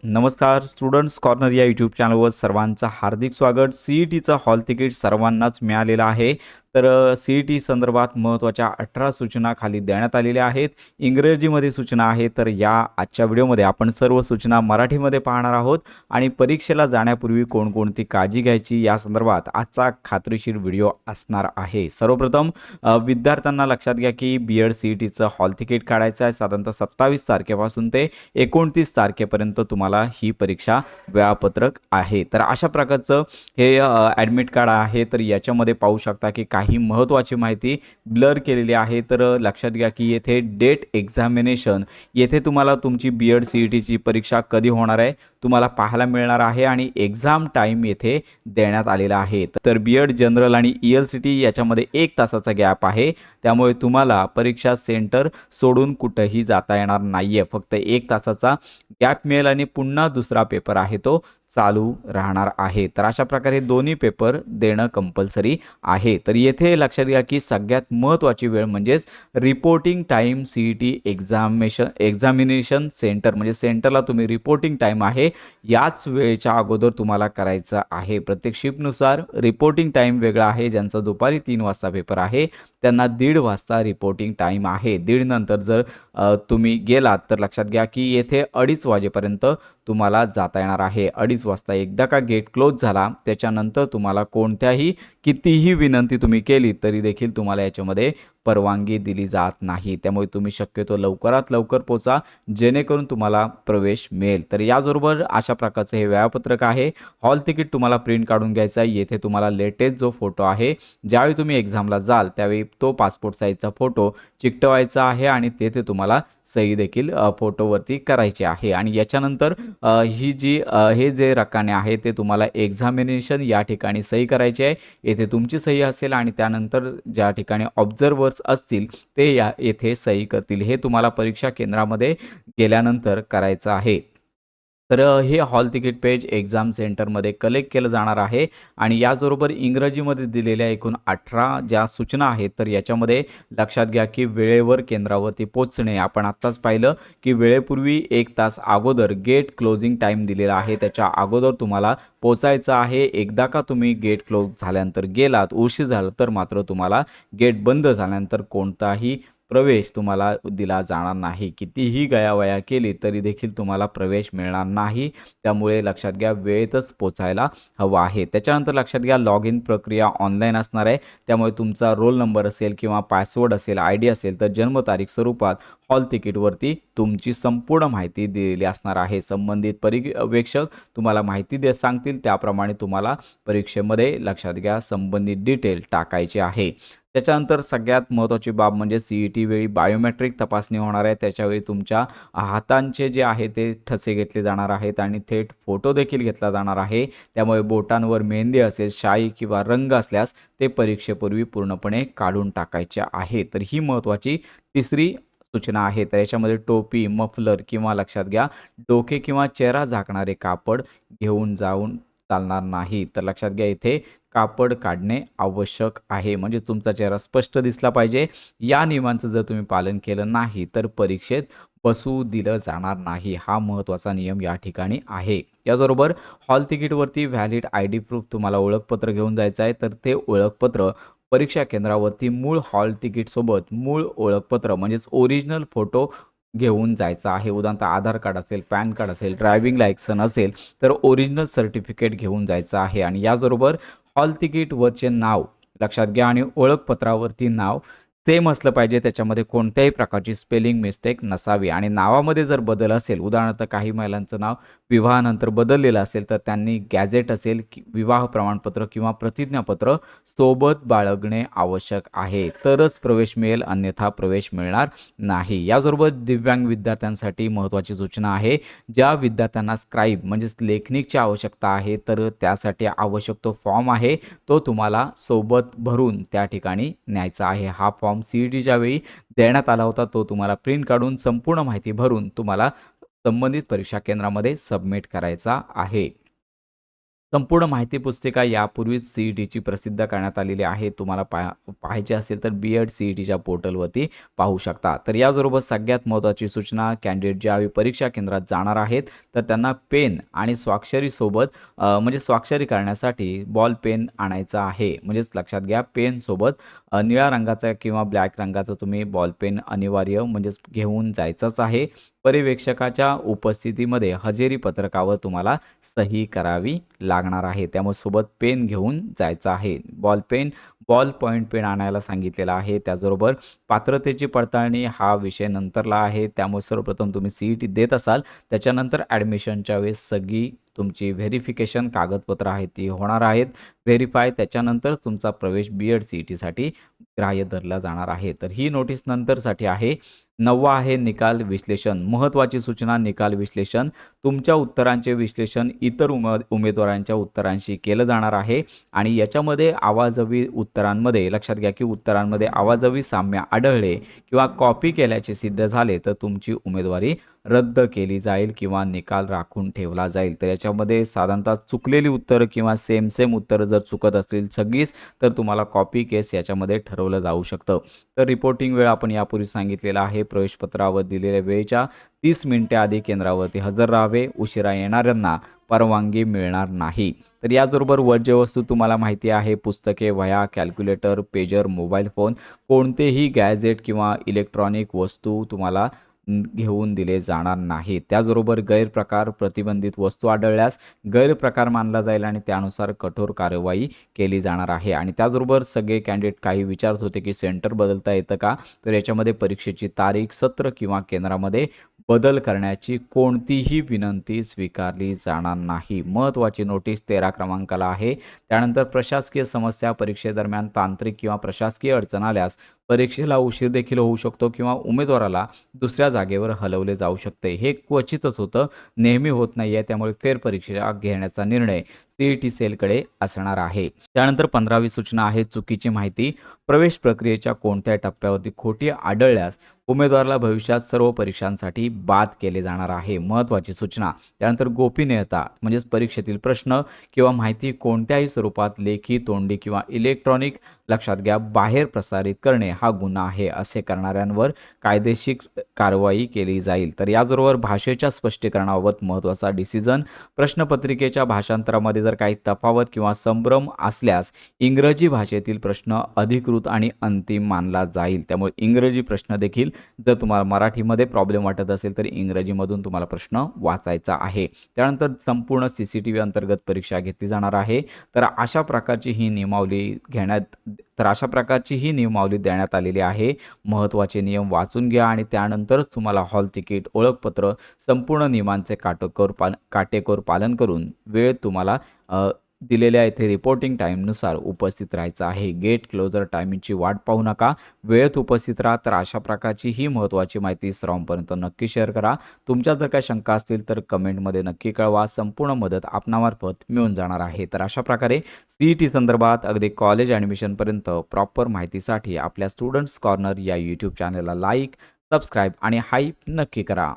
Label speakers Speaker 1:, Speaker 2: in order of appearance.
Speaker 1: नमस्कार students corner या YouTube चॅनलवर सर्वांचं हार्दिक स्वागत। CETचं हॉल तिकीट सर्वांनाच मिळालेलं आहे। तर CET संदर्भात महत्त्वाच्या 18 सूचना खाली देण्यात आलेल्या आहेत। इंग्रजीमध्ये सूचना आहे, तर या आजच्या व्हिडिओमध्ये आपण सर्व सूचना मराठीमध्ये पाहणार आहोत आणि परीक्षेला जाण्यापूर्वी कोणकोणती काळजी घ्यायची या संदर्भात आजचा खात्रीशीर व्हिडिओ असणार आहे। सर्वप्रथम विद्यार्थ्यांना लक्षात घ्या की BEd CETचं हॉल तिकीट काढायचं आहे। साधारणतः 27 तारखेपासून ते 29 तारखेपर्यंत तुम्हाला ही परीक्षा वेळापत्रक आहे। तर अशा प्रकारचं हे ॲडमिट कार्ड आहे। तर याच्यामध्ये पाहू शकता की काही महत्त्वाची माहिती ब्लर केलेली आहे। तर लक्षात घ्या की येथे डेट एक्झामिनेशन येथे तुम्हाला तुमची BEd CETची परीक्षा कधी होणार आहे तुम्हाला पाहायला मिळणार आहे आणि एक्झाम टाईम येथे देण्यात आलेला आहे। तर BEd जनरल आणि ELCT याच्यामध्ये 1 तासाचा गॅप आहे, त्यामुळे तुम्हाला परीक्षा सेंटर सोडून कुठेही जाता येणार नाहीये। फक्त 1 तासाचा गॅप मिळेल आणि पुन्हा दुसरा पेपर आहे तो चालू राहणार आहे। तर अशा प्रकारे दोन्ही पेपर देणं कंपल्सरी आहे। तर येथे लक्षात घ्या की सगळ्यात महत्त्वाची वेळ म्हणजेच reporting time CET examination centre म्हणजे सेंटरला तुम्ही रिपोर्टिंग टाईम आहे याच वेळेच्या अगोदर तुम्हाला करायचं आहे। प्रत्येक शिफ्टनुसार रिपोर्टिंग टाईम वेगळा आहे। ज्यांचा दुपारी 3 वाजता पेपर आहे त्यांना 1:30 वाजता रिपोर्टिंग टाईम आहे। 1:30 नंतर जर तुम्ही गेलात तर लक्षात घ्या की येथे 2:30 वाजेपर्यंत तुम्हाला जाता येणार आहे। 2:30 वाजता एकदा का गेट क्लोज झाला त्याच्यानंतर तुम्हाला कोणत्याही कितीही विनंती तुम्ही केली तरी देखील तुम्हाला याच्यामध्ये परवानगी दिली जात नाही। त्यामुळे तुम्ही शक्यतो लवकरात लवकर पोचा जेणेकरून तुम्हाला प्रवेश मिळेल। तर याचबरोबर अशा प्रकारचं हे वेळापत्रक आहे। हॉल तिकीट तुम्हाला प्रिंट काढून घ्यायचं आहे। येथे तुम्हाला लेटेस्ट जो फोटो आहे ज्यावेळी तुम्ही एक्झामला जाल त्यावेळी तो पासपोर्ट साईजचा फोटो चिकटवायचा आहे आणि तेथे तुम्हाला सही देखील फोटोवरती करायची आहे। आणि याच्यानंतर हे जे रकाने आहे ते तुम्हाला एक्झामिनेशन या ठिकाणी सही करायची आहे। येथे तुमची सही असेल आणि त्यानंतर ज्या ठिकाणी ऑब्झर्वर्स असतील ते येथे सही करतील। हे तुम्हाला परीक्षा केंद्रामध्ये गेल्यानंतर करायचं आहे। तर हे हॉल तिकीट पेज एक्झाम सेंटरमध्ये कलेक्ट केलं जाणार आहे आणि याचबरोबर इंग्रजीमध्ये दिलेल्या एकूण 18 ज्या सूचना आहेत तर याच्यामध्ये लक्षात घ्या की वेळेवर केंद्रावरती पोहोचणे। आपण आत्ताच पाहिलं की वेळेपूर्वी 1 तास अगोदर गेट क्लोजिंग टाईम दिलेला आहे, त्याच्या अगोदर तुम्हाला पोचायचं आहे। एकदा का तुम्ही गेट क्लोज झाल्यानंतर गेलात, उशीर झाला तर मात्र तुम्हाला गेट बंद झाल्यानंतर कोणताही प्रवेश तुम्हाला दिला जाणार नाही। कितीही गयावया केली तरी देखील तुम्हाला प्रवेश मिळणार नाही। त्यामुळे लक्षात घ्या वेळेतच पोचायला हवं आहे। त्याच्यानंतर लक्षात घ्या लॉग इन प्रक्रिया ऑनलाईन असणार आहे, त्यामुळे तुमचा रोल नंबर असेल किंवा पासवर्ड असेल, ID असेल तर जन्मतारीख स्वरूपात हॉल तिकीटवरती तुमची संपूर्ण माहिती दिलेली असणार आहे। संबंधित पर्यवेक्षक तुम्हाला माहिती सांगतील त्याप्रमाणे तुम्हाला परीक्षेमध्ये लक्षात घ्या संबंधित डिटेल टाकायचे आहे। त्याच्यानंतर सगळ्यात महत्त्वाची बाब म्हणजे CET वेळी बायोमेट्रिक तपासणी होणार आहे। त्याच्यावेळी तुमच्या हातांचे जे आहे ते ठसे घेतले जाणार आहेत आणि थेट फोटो देखील घेतला जाणार आहे। त्यामुळे बोटांवर मेहंदी असेल, शाई किंवा रंग असल्यास ते परीक्षेपूर्वी पूर्णपणे काढून टाकायचे आहे। तर ही महत्त्वाची तिसरी सूचना आहे। तर याच्यामध्ये टोपी, मफलर किंवा लक्षात घ्या डोके किंवा चेहरा झाकणारे कापड घेऊन जाऊन चालणार नाही। तर लक्षात घ्या इथे कापड काढणे आवश्यक आहे, म्हणजे तुमचा चेहरा स्पष्ट दिसला पाहिजे। या नियमांचं जर तुम्ही पालन केलं नाही तर परीक्षेत बसू दिलं जाणार नाही। हा महत्त्वाचा नियम या ठिकाणी आहे। याचबरोबर हॉल तिकीटवरती व्हॅलिड ID प्रूफ तुम्हाला ओळखपत्र घेऊन जायचं आहे। तर ते ओळखपत्र परीक्षा केंद्रावरती मूळ हॉल तिकीटसोबत मूळ ओळखपत्र म्हणजेच ओरिजिनल फोटो घेऊन जायचा आहे। उदाहरणार्थ आधार कार्ड असेल, पॅन कार्ड असेल, ड्रायव्हिंग लायसन असेल तर ओरिजिनल सर्टिफिकेट घेऊन जायचं आहे। आणि याचबरोबर हॉल तिकीटवरचे नाव लक्षात घ्या आणि ओळखपत्रावरती नाव सेम असलं पाहिजे, त्याच्यामध्ये कोणत्याही प्रकारची स्पेलिंग मिस्टेक नसावी। आणि नावामध्ये जर बदल असेल, उदाहरणार्थ काही महिलांचं नाव विवाहानंतर बदललेलं असेल तर त्यांनी गॅझेट असेल, विवाह प्रमाणपत्र किंवा प्रतिज्ञापत्र सोबत बाळगणे आवश्यक आहे, तरच प्रवेश मिळेल, अन्यथा प्रवेश मिळणार नाही। याचबरोबर दिव्यांग विद्यार्थ्यांसाठी महत्त्वाची सूचना आहे। ज्या विद्यार्थ्यांना स्क्राईब म्हणजेच लेखनिकची आवश्यकता आहे तर त्यासाठी आवश्यक तो फॉर्म आहे तो तुम्हाला सोबत भरून त्या ठिकाणी न्यायचा आहे। हा फॉर्म CETच्या वेळी देण्यात आला होता, तो तुम्हाला प्रिंट काढून संपूर्ण माहिती भरून तुम्हाला संबंधित परीक्षा केंद्रामध्ये सबमिट करायचा आहे। संपूर्ण माहिती पुस्तिका यापूर्वीच सी-ई-टीची प्रसिद्ध करण्यात आलेली आहे. तुम्हाला पाहायची असेल तर बी-एड सी-ई-टीच्या पोर्टलवरती पाहू शकता. तर याचबरोबर सगळ्यात महत्त्वाची सूचना, कॅन्डिडेट ज्यावेळी परीक्षा केंद्रात जाणार आहेत, तर त्यांना पेन आणि स्वाक्षरीसोबत म्हणजे स्वाक्षरी करण्यासाठी बॉल पेन आणायचा आहे. म्हणजेच लक्षात घ्या, पेनसोबत निळ्या रंगाचा किंवा ब्लॅक रंगाचा तुम्ही बॉल पेन अनिवार्य म्हणजेच घेऊन जायचंच आहे. पर्यवेक्षकाच्या उपस्थितीमध्ये हजेरी पत्रकावर तुम्हाला सही करावी लागणार आहे. त्यामुळे सोबत पेन घेऊन जायचं आहे. बॉल पॉइंट पेन आणायला सांगितलेला आहे. त्याचबरोबर पात्रतेची पडताळणी हा विषय नंतरला आहे. त्यामुळे सर्वप्रथम तुम्ही सी-ई-टी देत असाल, त्याच्यानंतर ॲडमिशनच्या वेळेस सगळी तुमची व्हेरिफिकेशन कागदपत्र आहेत ती होणार आहेत. व्हेरिफाय त्याच्यानंतर तुमचा प्रवेश बी-एड सी-ई-टीसाठी ग्राह्य धरला जाणार आहे. तर ही नोटीस नंतरसाठी आहे. 9वा आहे निकाल विश्लेषण. महत्त्वाची सूचना, निकाल विश्लेषण. तुमच्या उत्तरांचे विश्लेषण इतर उमेदवारांच्या उत्तरांशी केलं जाणार आहे आणि याच्यामध्ये आवाजवी उत्तरांमध्ये लक्षात घ्या की उत्तरांमध्ये आवाजवी साम्य आढळले किंवा कॉपी केल्याचे सिद्ध झाले तर तुमची उमेदवारी रद्द केली जाईल किंवा निकाल राखून ठेवला जाईल. तर याच्यामध्ये साधारणतः चुकलेली उत्तरं किंवा सेम उत्तरं जर चुकत असतील सगळीच, तर तुम्हाला कॉपी केस याच्यामध्ये ठरवलं जाऊ शकतं. तर रिपोर्टिंग वेळ आपण यापूर्वी सांगितलेला आहे. प्रवेशपत्रावर दिलेल्या वेळेच्या 30 मिनिटे आधी केंद्रावरती हजर राहावे. उशिरा येणाऱ्यांना परवानगी मिळणार नाही. तर याचबरोबर वर्ज्यवस्तू तुम्हाला माहिती आहे. पुस्तके, वह्या, कॅल्क्युलेटर, पेजर, मोबाईल फोन, कोणतेही गॅजेट किंवा इलेक्ट्रॉनिक वस्तू तुम्हाला घेऊन दिले जाणार नाही. त्याचबरोबर गैरप्रकार, प्रतिबंधित वस्तू आढळल्यास गैरप्रकार मानला जाईल आणि त्यानुसार कठोर कार्यवाही केली जाणार आहे. आणि त्याचबरोबर सगळे कॅन्डिडेट काही विचारत होते की सेंटर बदलता येतं का? तर याच्यामध्ये परीक्षेची तारीख, सत्र किंवा केंद्रामध्ये बदल करण्याची कोणतीही विनंती स्वीकारली जाणार नाही. महत्त्वाची नोटीस 13 क्रमांकाला आहे. त्यानंतर प्रशासकीय समस्या, परीक्षेदरम्यान तांत्रिक किंवा प्रशासकीय अडचण आल्यास परीक्षेला उशीर देखील होऊ शकतो किंवा उमेदवाराला दुसऱ्या जागेवर हलवले जाऊ शकते. हे क्वचितच होतं, नेहमी होत नाही आहे. त्यामुळे फेरपरीक्षा घेण्याचा निर्णय सी-ई-टी सेलकडे असणार आहे. त्यानंतर 15वी सूचना आहे चुकीची माहिती. प्रवेश प्रक्रियेच्या कोणत्या टप्प्यावरती खोटी आढळल्यास उमेदवाराला भविष्यात सर्व परीक्षांसाठी बाद केले जाणार आहे. महत्त्वाची सूचना. त्यानंतर गोपनीयता म्हणजेच परीक्षेतील प्रश्न किंवा माहिती कोणत्याही स्वरूपात लेखी, तोंडी किंवा इलेक्ट्रॉनिक लक्षात घ्या बाहेर प्रसारित करणे हा गुन्हा आहे. असे करणाऱ्यांवर कायदेशीर कारवाई केली जाईल. तर याचबरोबर भाषेच्या स्पष्टीकरणाबाबत महत्त्वाचा डिसिजन. प्रश्नपत्रिकेच्या भाषांतरामध्ये जर काही तफावत किंवा संभ्रम असल्यास इंग्रजी भाषेतील प्रश्न अधिकृत आणि अंतिम मानला जाईल. त्यामुळे इंग्रजी प्रश्न देखील जर तुम्हाला मराठीमध्ये प्रॉब्लेम वाटत असेल तर इंग्रजीमधून तुम्हाला प्रश्न वाचायचा आहे. त्यानंतर संपूर्ण CCTV अंतर्गत परीक्षा घेतली जाणार आहे. तर अशा प्रकारची ही नियमावली देण्यात आलेली आहे. महत्त्वाचे नियम वाचून घ्या आणि त्यानंतरच तुम्हाला हॉल तिकीट, ओळखपत्र, संपूर्ण नियमांचे काटेकोर पालन करून वेळ तुम्हाला दिलेल्या इथे रिपोर्टिंग टाईमनुसार उपस्थित राहायचं आहे. गेट क्लोजर टायमिंगची वाट पाहू नका, वेळेत उपस्थित राहा. तर अशा प्रकारची ही महत्त्वाची माहिती सर्वांपर्यंत नक्की शेअर करा. तुमच्या जर काही शंका असतील तर कमेंटमध्ये नक्की कळवा. संपूर्ण मदत आपणामार्फत मिळून जाणार आहे. तर अशा प्रकारे CET संदर्भात अगदी कॉलेज ॲडमिशनपर्यंत प्रॉपर माहितीसाठी आपल्या स्टुडंट्स कॉर्नर या यूट्यूब चॅनलला लाईक, सबस्क्राईब आणि हाईप नक्की करा.